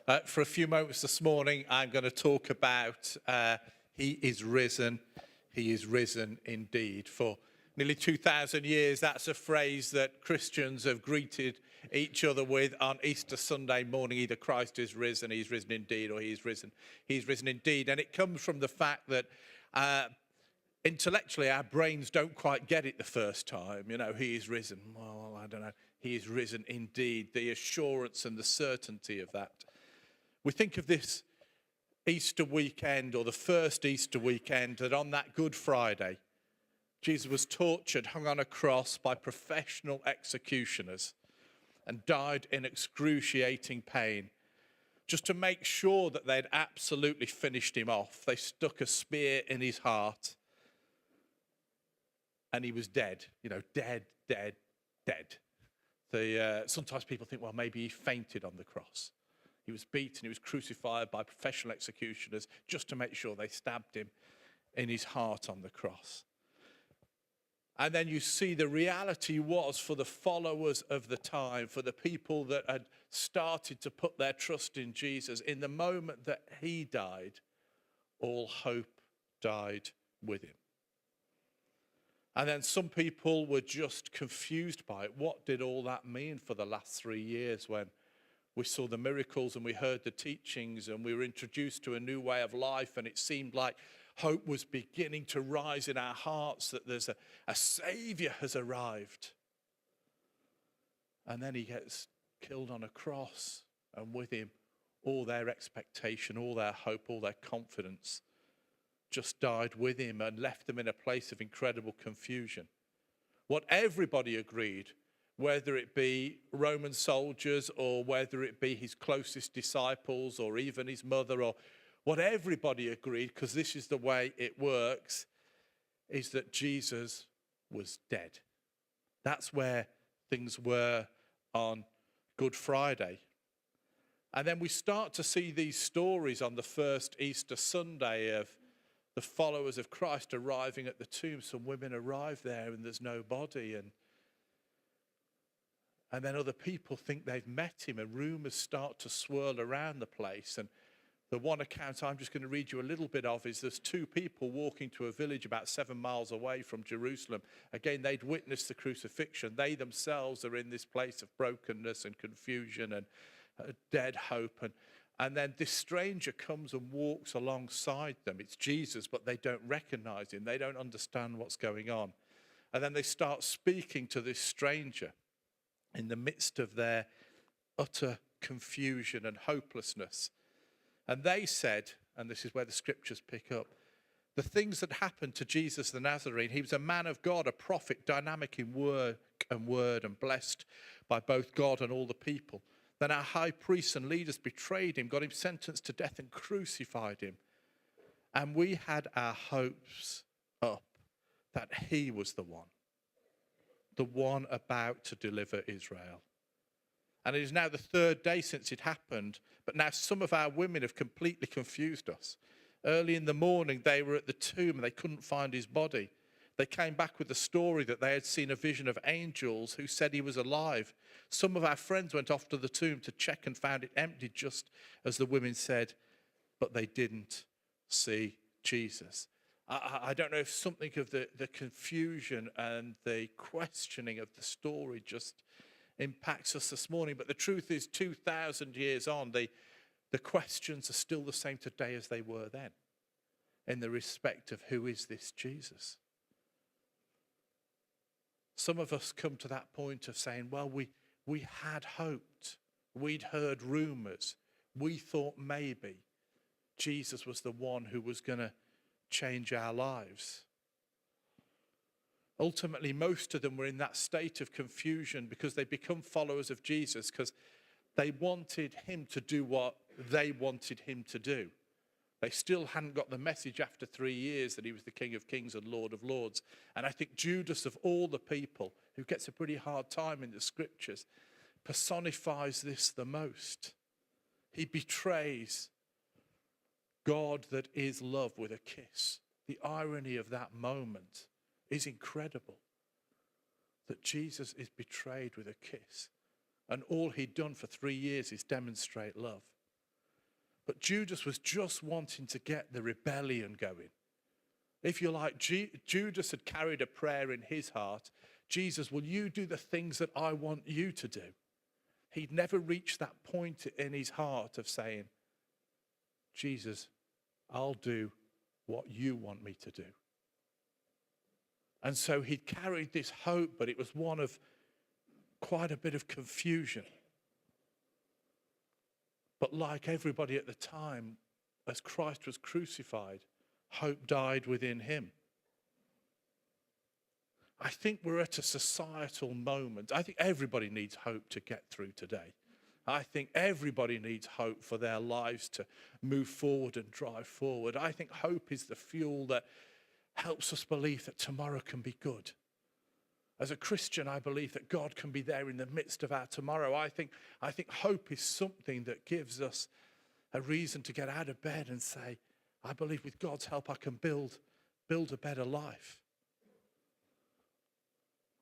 For a few moments this morning, I'm going to talk about He is risen. He is risen indeed. For nearly 2,000 years, that's a phrase that Christians have greeted each other with on Easter Sunday morning. Either Christ is risen, He's risen indeed, or He's risen indeed. And it comes from the fact that intellectually our brains don't quite get it the first time. You know, He is risen. Well, I don't know. He is risen indeed. The assurance and the certainty of that. We think of this Easter weekend, or the first Easter weekend, that on that Good Friday, Jesus was tortured, hung on a cross by professional executioners and died in excruciating pain. Just to make sure that they'd absolutely finished him off, they stuck a spear in his heart and he was dead. You know, dead. Sometimes people think, well, maybe he fainted on the cross. He was beaten, he was crucified by professional executioners just to make sure they stabbed him in his heart on the cross. And then you see the reality was for the followers of the time, for the people that had started to put their trust in Jesus, in the moment that he died, all hope died with him. And then some people were just confused by it. What did all that mean for the last 3 years when we saw the miracles and we heard the teachings and we were introduced to a new way of life, and it seemed like hope was beginning to rise in our hearts, that there's a Savior has arrived. And then he gets killed on a cross, and with him all their expectation, all their hope, all their confidence just died with him and left them in a place of incredible confusion. What everybody agreed, whether it be Roman soldiers or whether it be his closest disciples or even his mother, or what everybody agreed, because this is the way it works, is that Jesus was dead. That's where things were on Good Friday. And then we start to see these stories on the first Easter Sunday of the followers of Christ arriving at the tomb. Some women arrive there and there's no body, and then other people think they've met him, and rumors start to swirl around the place. And the one account I'm just going to read you a little bit of is there's two people walking to a village about 7 miles away from Jerusalem. Again, they'd witnessed the crucifixion. They themselves are in this place of brokenness and confusion and dead hope. And then this stranger comes and walks alongside them. It's Jesus, but they don't recognize him. They don't understand what's going on. And then they start speaking to this stranger in the midst of their utter confusion and hopelessness. And they said, and this is where the scriptures pick up, the things that happened to Jesus the Nazarene. He was a man of God, a prophet, dynamic in work and word, and blessed by both God and all the people. Then our high priests and leaders betrayed him, got him sentenced to death and crucified him. And we had our hopes up that he was the one about to deliver Israel. And it is now the third day since it happened, but now some of our women have completely confused us. Early in the morning, they were at the tomb and they couldn't find his body. They came back with the story that they had seen a vision of angels who said he was alive. Some of our friends went off to the tomb to check and found it empty, just as the women said, but they didn't see Jesus. I don't know if something of the confusion and the questioning of the story just impacts us this morning. But the truth is, 2,000 years on, the questions are still the same today as they were then, in the respect of who is this Jesus? Some of us come to that point of saying, well, we had hoped. We'd heard rumors. We thought maybe Jesus was the one who was going to change our lives. Ultimately, most of them were in that state of confusion because they become followers of Jesus because they wanted him to do what they wanted him to do. They still hadn't got the message after 3 years that he was the King of Kings and Lord of Lords. And I think Judas, of all the people, who gets a pretty hard time in the scriptures, personifies this the most. He betrays God that is love with a kiss. The irony of that moment is incredible. That Jesus is betrayed with a kiss. And all he'd done for 3 years is demonstrate love. But Judas was just wanting to get the rebellion going. If you like, Judas had carried a prayer in his heart. Jesus, will you do the things that I want you to do? He'd never reached that point in his heart of saying, Jesus, I'll do what you want me to do. And so he'd carried this hope, but it was one of quite a bit of confusion. But like everybody at the time, as Christ was crucified, hope died within him. I think we're at a societal moment. I think everybody needs hope to get through today. I think everybody needs hope for their lives to move forward and drive forward. I think hope is the fuel that helps us believe that tomorrow can be good. As a Christian, I believe that God can be there in the midst of our tomorrow. I think hope is something that gives us a reason to get out of bed and say, I believe with God's help I can build a better life.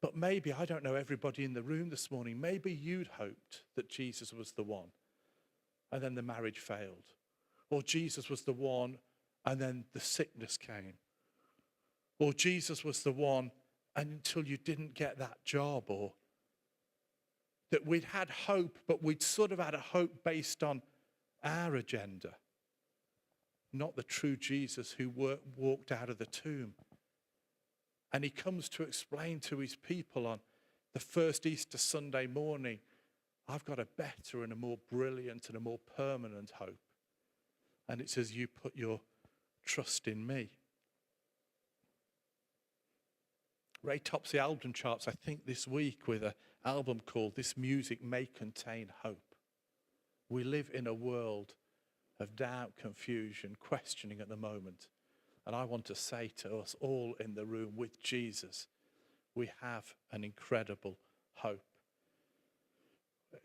But maybe, I don't know everybody in the room this morning, maybe you'd hoped that Jesus was the one and then the marriage failed. Or Jesus was the one and then the sickness came. Or Jesus was the one and until you didn't get that job. Or that we'd had hope, but we'd sort of had a hope based on our agenda. Not the true Jesus who walked out of the tomb. And he comes to explain to his people on the first Easter Sunday morning, I've got a better and a more brilliant and a more permanent hope. And it says, you put your trust in me. Ray tops the album charts, I think, this week with an album called This Music May Contain Hope. We live in a world of doubt, confusion, questioning at the moment. And I want to say to us all in the room, with Jesus, we have an incredible hope.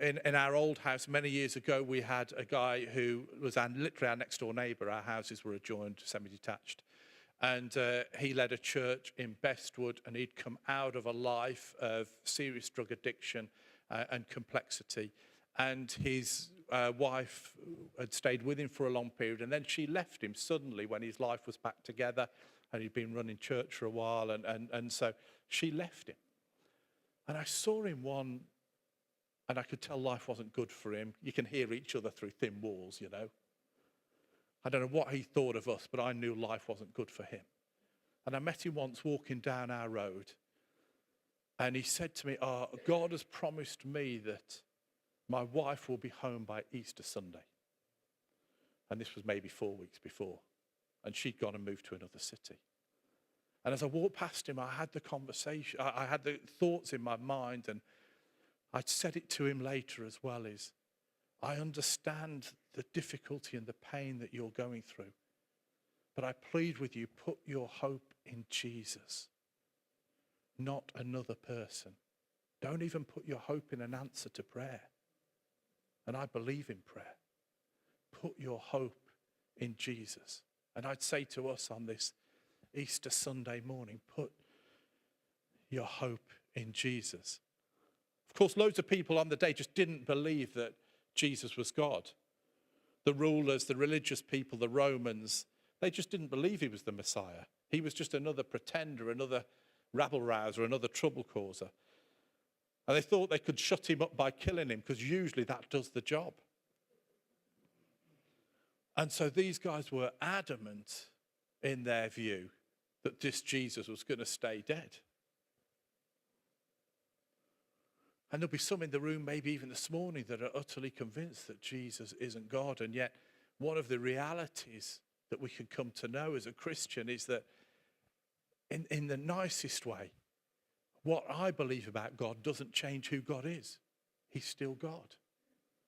In our old house many years ago, we had a guy who was literally our next door neighbour. Our houses were adjoined, semi-detached. And he led a church in Bestwood, and he'd come out of a life of serious drug addiction and complexity. And his wife had stayed with him for a long period, and then she left him suddenly when his life was back together, and he'd been running church for a while, and so she left him. And I saw him one, and I could tell life wasn't good for him. You can hear each other through thin walls, you know. I don't know what he thought of us, but I knew life wasn't good for him. And I met him once walking down our road, and he said to me, God has promised me that my wife will be home by Easter Sunday. And this was maybe 4 weeks before. And she'd gone and moved to another city. And as I walked past him, I had the conversation, I had the thoughts in my mind, and I'd said it to him later as well, is I understand the difficulty and the pain that you're going through. But I plead with you, put your hope in Jesus, not another person. Don't even put your hope in an answer to prayer. And I believe in prayer. Put your hope in Jesus. And I'd say to us on this Easter Sunday morning, put your hope in Jesus. Of course, loads of people on the day just didn't believe that Jesus was God. The rulers, the religious people, the Romans, they just didn't believe he was the Messiah. He was just another pretender, another rabble-rouser, another trouble causer. And they thought they could shut him up by killing him, because usually that does the job. And so these guys were adamant in their view that this Jesus was going to stay dead. And there'll be some in the room, maybe even this morning, that are utterly convinced that Jesus isn't God. And yet, one of the realities that we can come to know as a Christian is that in the nicest way, what I believe about God doesn't change who God is. He's still God.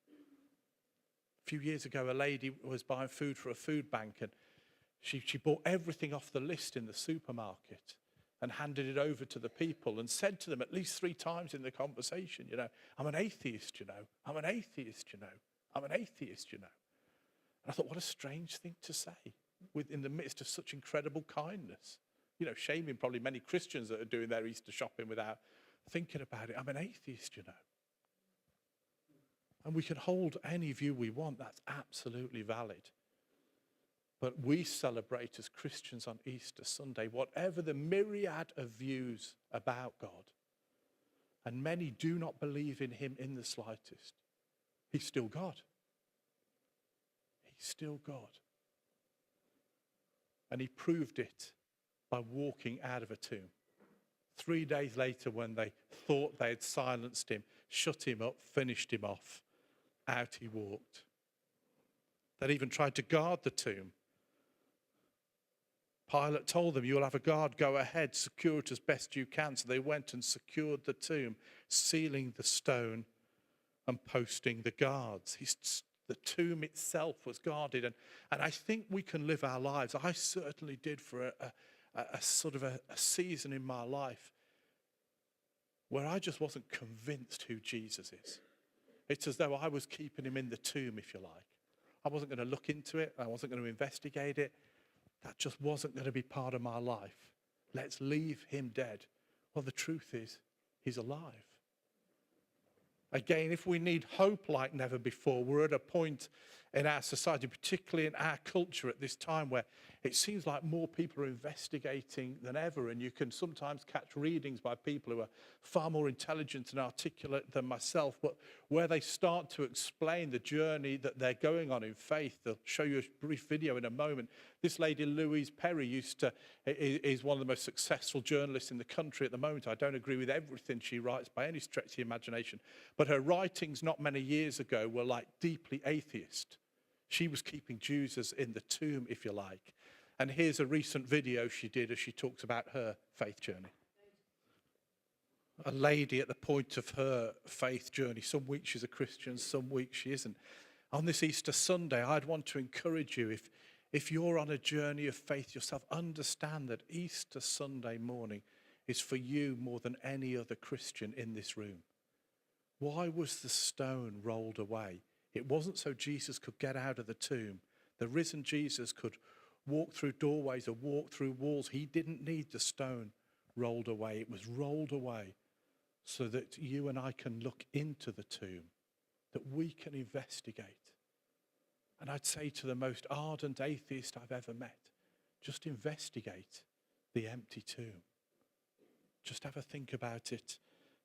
A few years ago, a lady was buying food for a food bank, and she bought everything off the list in the supermarket and handed it over to the people and said to them at least 3 times in the conversation, you know, I'm an atheist, you know. I'm an atheist, you know. I'm an atheist, you know. And I thought, what a strange thing to say in the midst of such incredible kindness. You know, shaming probably many Christians that are doing their Easter shopping without thinking about it. I'm an atheist, you know. And we can hold any view we want. That's absolutely valid. But we celebrate as Christians on Easter Sunday, whatever the myriad of views about God, and many do not believe in him in the slightest, he's still God. He's still God. And he proved it by walking out of a tomb. 3 days later, when they thought they had silenced him, shut him up, finished him off, out he walked. They'd even tried to guard the tomb. Pilate told them, "You'll have a guard, go ahead, secure it as best you can." So they went and secured the tomb, sealing the stone and posting the guards. The tomb itself was guarded. And I think we can live our lives. I certainly did for a sort of a season in my life where I just wasn't convinced who Jesus is. It's as though I was keeping him in the tomb, if you like. I wasn't going to look into it. I wasn't going to investigate it. That just wasn't going to be part of my life. Let's leave him dead. Well, the truth is, he's alive. Again, if we need hope like never before, we're at a point in our society, particularly in our culture at this time, where it seems like more people are investigating than ever, and you can sometimes catch readings by people who are far more intelligent and articulate than myself, but where they start to explain the journey that they're going on in faith. They'll show you a brief video in a moment. This lady, Louise Perry, is one of the most successful journalists in the country at the moment. I don't agree with everything she writes by any stretch of the imagination, but her writings not many years ago were like deeply atheist. She was keeping Jesus in the tomb, if you like. And here's a recent video she did as she talks about her faith journey. A lady at the point of her faith journey. Some weeks she's a Christian, some weeks she isn't. On this Easter Sunday, I'd want to encourage you, if you're on a journey of faith yourself, understand that Easter Sunday morning is for you more than any other Christian in this room. Why was the stone rolled away? It wasn't so Jesus could get out of the tomb. The risen Jesus could walk through doorways or walk through walls. He didn't need the stone rolled away. It was rolled away so that you and I can look into the tomb, that we can investigate. And I'd say to the most ardent atheist I've ever met, just investigate the empty tomb. Just have a think about it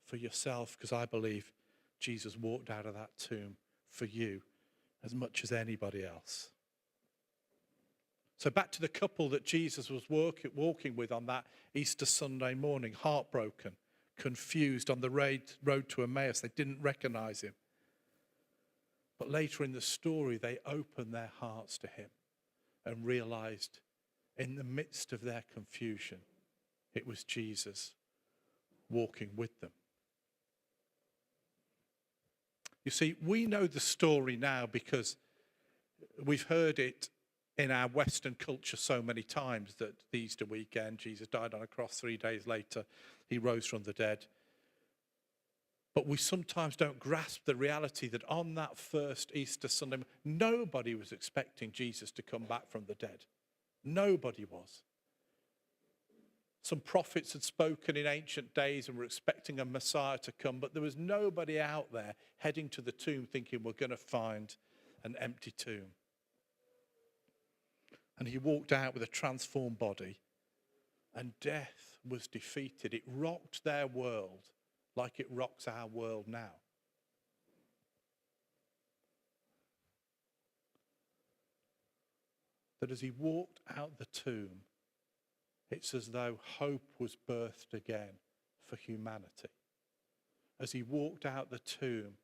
for yourself, because I believe Jesus walked out of that tomb for you as much as anybody else. So back to the couple that Jesus was walking with on that Easter Sunday morning, heartbroken, confused, on the road to Emmaus. They didn't recognize him. But later in the story, they opened their hearts to him and realized in the midst of their confusion, it was Jesus walking with them. You see, we know the story now because we've heard it in our Western culture so many times, that the Easter weekend, Jesus died on a cross, 3 days later, he rose from the dead. But we sometimes don't grasp the reality that on that first Easter Sunday, nobody was expecting Jesus to come back from the dead. Nobody was. Some prophets had spoken in ancient days and were expecting a Messiah to come, but there was nobody out there heading to the tomb thinking we're going to find an empty tomb. And he walked out with a transformed body, and death was defeated. It rocked their world like it rocks our world now. That as he walked out the tomb, it's as though hope was birthed again for humanity. As he walked out the tomb,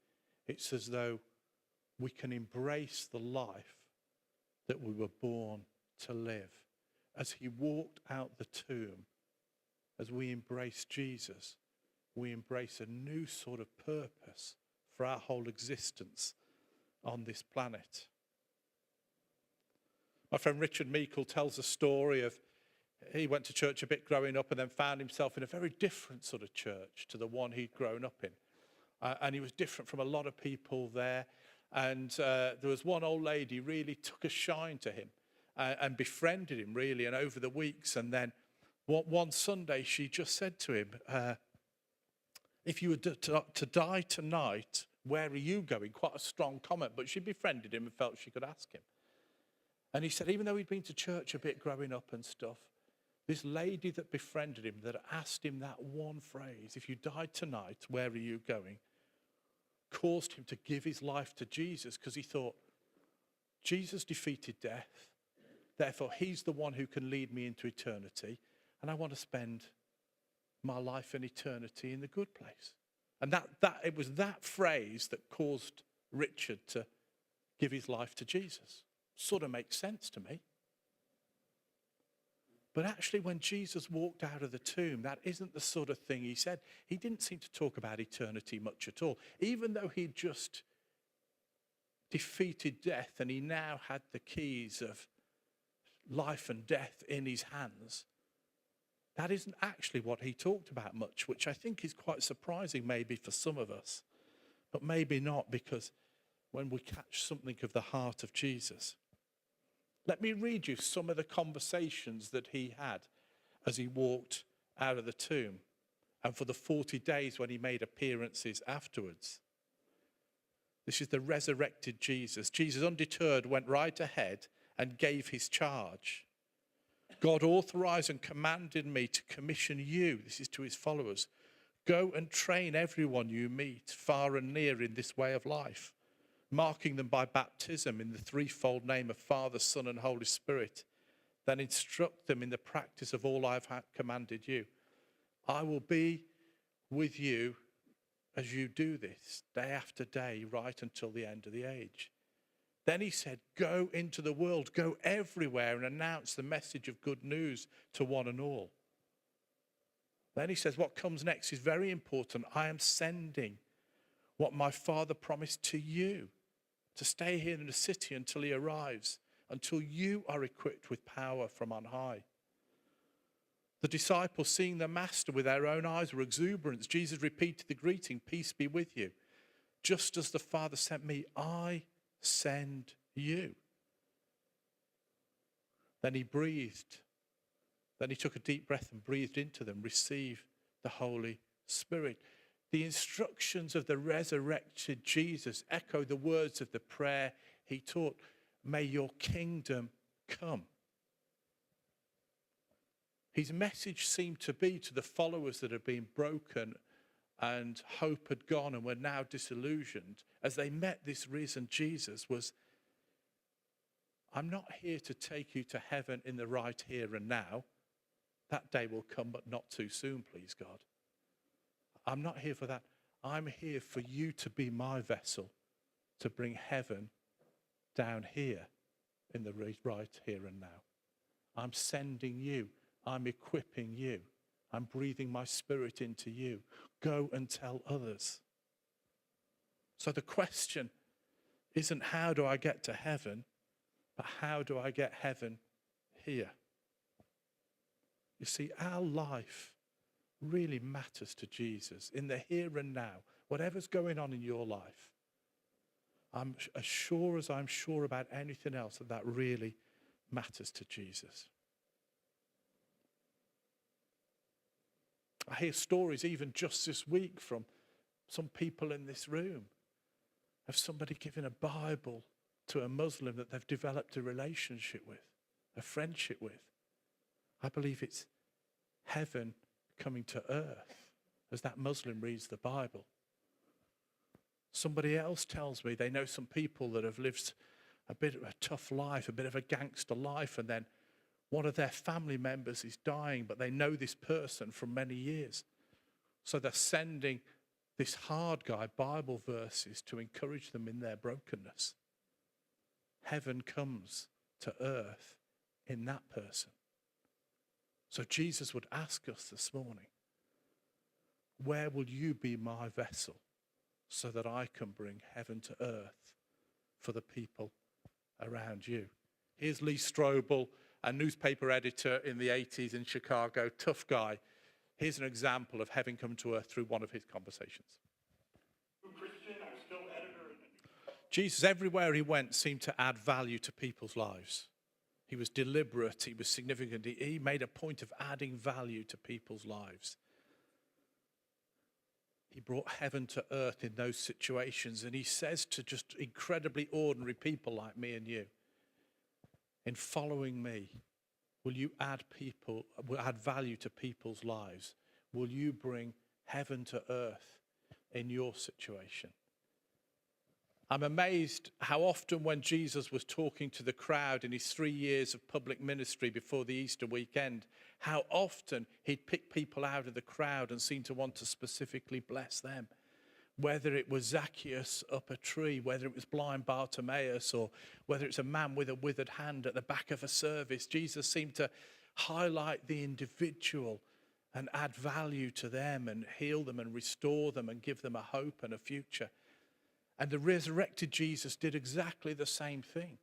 it's as though we can embrace the life that we were born to live. As he walked out the tomb, as we embrace Jesus, we embrace a new sort of purpose for our whole existence on this planet. My friend Richard Meikle tells a story of, he went to church a bit growing up and then found himself in a very different sort of church to the one he'd grown up in. And he was different from a lot of people there. And there was one old lady really took a shine to him and befriended him really, and over the weeks. And then one Sunday she just said to him, if you were to die tonight, Where are you going? Quite a strong comment, but she befriended him and felt she could ask him. And he said, even though he'd been to church a bit growing up and stuff, this lady that befriended him, that asked him that one phrase, if you died tonight, where are you going? Caused him to give his life to Jesus, because he thought, Jesus defeated death. Therefore, he's the one who can lead me into eternity. And I want to spend my life in eternity in the good place. And it was that phrase that caused Richard to give his life to Jesus. Sort of makes sense to me. But actually, when Jesus walked out of the tomb, that isn't the sort of thing he said. He didn't seem to talk about eternity much at all. Even though he'd just defeated death and he now had the keys of life and death in his hands, that isn't actually what he talked about much, which I think is quite surprising maybe for some of us, but maybe not, because when we catch something of the heart of Jesus. Let me read you some of the conversations that he had as he walked out of the tomb and for the 40 days when he made appearances afterwards. This is the resurrected Jesus. Jesus, undeterred, went right ahead and gave his charge. God authorized and commanded me to commission you, this is to his followers, go and train everyone you meet far and near in this way of life, marking them by baptism in the threefold name of Father, Son, and Holy Spirit. Then instruct them in the practice of all I've commanded you. I will be with you as you do this, day after day, right until the end of the age. Then he said, go into the world, go everywhere and announce the message of good news to one and all. Then he says, what comes next is very important. I am sending what my Father promised to you, to stay here in the city until he arrives, until you are equipped with power from on high. The disciples, seeing the master with their own eyes, were exuberant. Jesus repeated the greeting, peace be with you. Just as the Father sent me, I send you. Then he breathed. Then he took a deep breath and breathed into them, receive the Holy Spirit. The instructions of the resurrected Jesus echo the words of the prayer he taught. May your kingdom come. His message seemed to be to the followers that had been broken and hope had gone and were now disillusioned as they met this risen Jesus was, I'm not here to take you to heaven in the right here and now. That day will come, but not too soon, please God. I'm not here for that. I'm here for you to be my vessel to bring heaven down here in the right here and now. I'm sending you. I'm equipping you. I'm breathing my spirit into you. Go and tell others. So the question isn't how do I get to heaven, but how do I get heaven here? You see, our life really matters to Jesus in the here and now. Whatever's going on in your life, I'm as sure as I'm sure about anything else that really matters to Jesus. I hear stories even just this week from some people in this room of somebody giving a Bible to a Muslim that they've developed a relationship with, a friendship with. I believe it's heaven coming to earth as that Muslim reads the Bible. Somebody else tells me they know some people that have lived a bit of a tough life, a bit of a gangster life, and then one of their family members is dying, but they know this person from many years. So they're sending this hard guy Bible verses to encourage them in their brokenness. Heaven comes to earth in that person. So Jesus would ask us this morning, where will you be my vessel so that I can bring heaven to earth for the people around you? Here's Lee Strobel, a newspaper editor in the 80s in Chicago, tough guy. Here's an example of heaven come to earth through one of his conversations. Jesus, everywhere he went, seemed to add value to people's lives. He was deliberate, he was significant. He made a point of adding value to people's lives. He brought heaven to earth in those situations. And he says to just incredibly ordinary people like me and you, in following me, will you add value to people's lives? Will you bring heaven to earth in your situation? I'm amazed how often when Jesus was talking to the crowd in his 3 years of public ministry before the Easter weekend, how often he'd pick people out of the crowd and seem to want to specifically bless them. Whether it was Zacchaeus up a tree, whether it was blind Bartimaeus, or whether it's a man with a withered hand at the back of a service, Jesus seemed to highlight the individual and add value to them and heal them and restore them and give them a hope and a future. And the resurrected Jesus did exactly the same thing.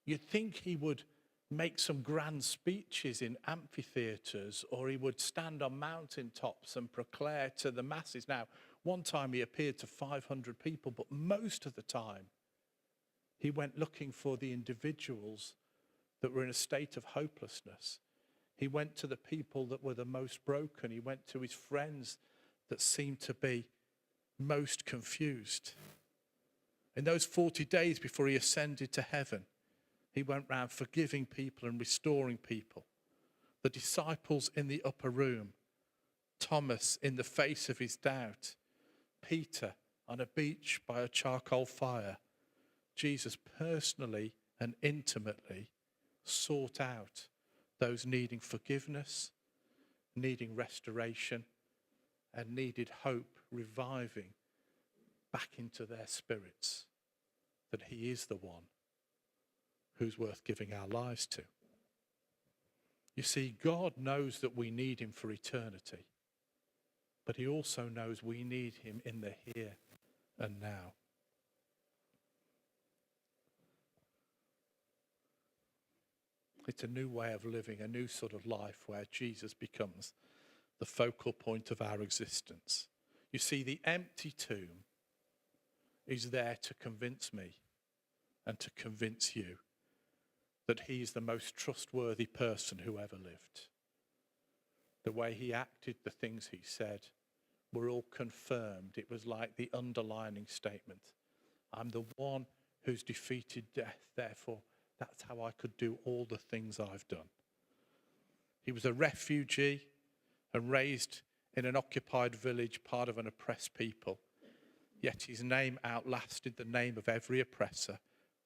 You'd think he would make some grand speeches in amphitheatres, or he would stand on mountaintops and proclaim to the masses. Now, one time he appeared to 500 people, but most of the time he went looking for the individuals that were in a state of hopelessness. He went to the people that were the most broken. He went to his friends that seemed to be most confused. In those 40 days before he ascended to heaven, he went round forgiving people and restoring people. The disciples in the upper room, Thomas in the face of his doubt, Peter on a beach by a charcoal fire. Jesus personally and intimately sought out those needing forgiveness, needing restoration, and needed hope reviving back into their spirits, that he is the one who's worth giving our lives to. You see, God knows that we need him for eternity, but he also knows we need him in the here and now. It's a new way of living, a new sort of life where Jesus becomes the focal point of our existence. You see, the empty tomb is there to convince me and to convince you that he's the most trustworthy person who ever lived. The way he acted, the things he said, were all confirmed. It was like the underlining statement. I'm the one who's defeated death, therefore that's how I could do all the things I've done. He was a refugee and raised in an occupied village, part of an oppressed people. Yet his name outlasted the name of every oppressor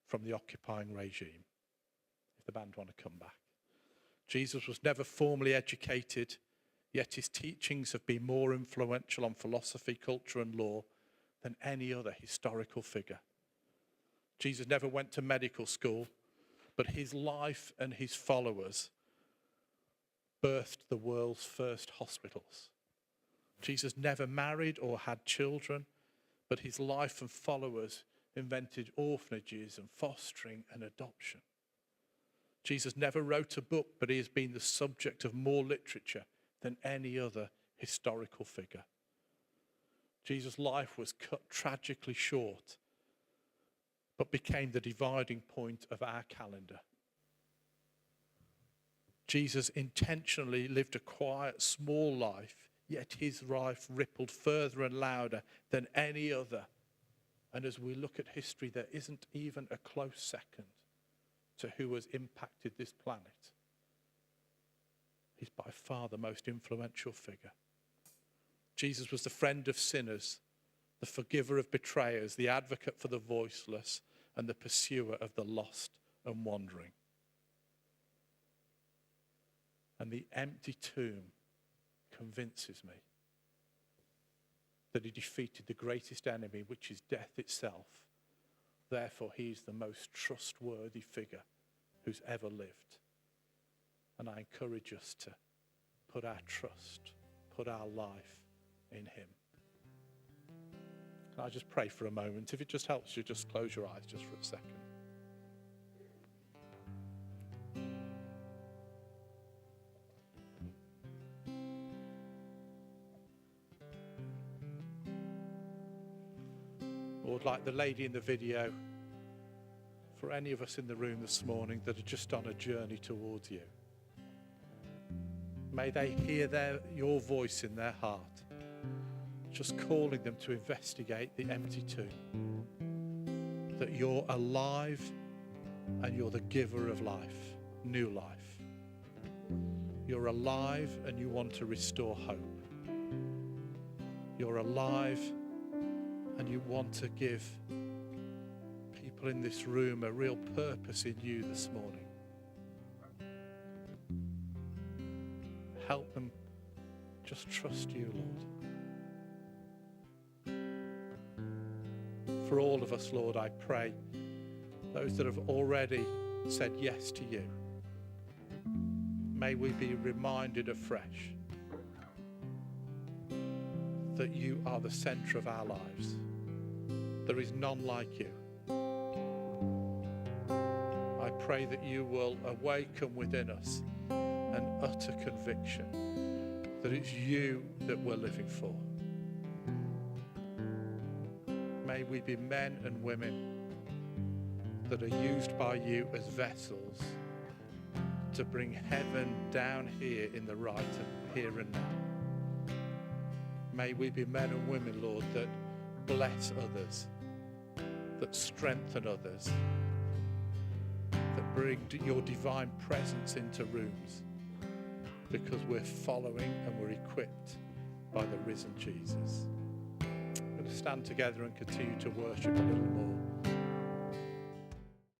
from the occupying regime. If the band want to come back. Jesus was never formally educated, yet his teachings have been more influential on philosophy, culture, and law than any other historical figure. Jesus never went to medical school, but his life and his followers birthed the world's first hospitals. Jesus never married or had children, but his life and followers invented orphanages and fostering and adoption. Jesus never wrote a book, but he has been the subject of more literature than any other historical figure. Jesus' life was cut tragically short, but became the dividing point of our calendar. Jesus intentionally lived a quiet, small life, yet his life rippled further and louder than any other. And as we look at history, there isn't even a close second to who has impacted this planet. He's by far the most influential figure. Jesus was the friend of sinners, the forgiver of betrayers, the advocate for the voiceless, and the pursuer of the lost and wandering. And the empty tomb convinces me that he defeated the greatest enemy, which is death itself. Therefore, he is the most trustworthy figure who's ever lived. And I encourage us to put our trust, put our life in him. Can I just pray for a moment? If it just helps you, just close your eyes just for a second. Lord, like the lady in the video, for any of us in the room this morning that are just on a journey towards you, may they hear your voice in their heart. just calling them to investigate the empty tomb. That you're alive and you're the giver of life, new life. You're alive and you want to restore hope. You're alive and you want to give people in this room a real purpose in you this morning. Help them just trust you, Lord. For all of us, Lord, I pray, those that have already said yes to you, may we be reminded afresh that you are the center of our lives. There is none like you. I pray that you will awaken within us an utter conviction that it's you that we're living for. May we be men and women that are used by you as vessels to bring heaven down here in the right and here and now. May we be men and women, Lord, that bless others, that strengthen others, that bring your divine presence into rooms, because we're following and we're equipped by the risen Jesus. We're going to stand together and continue to worship a little more.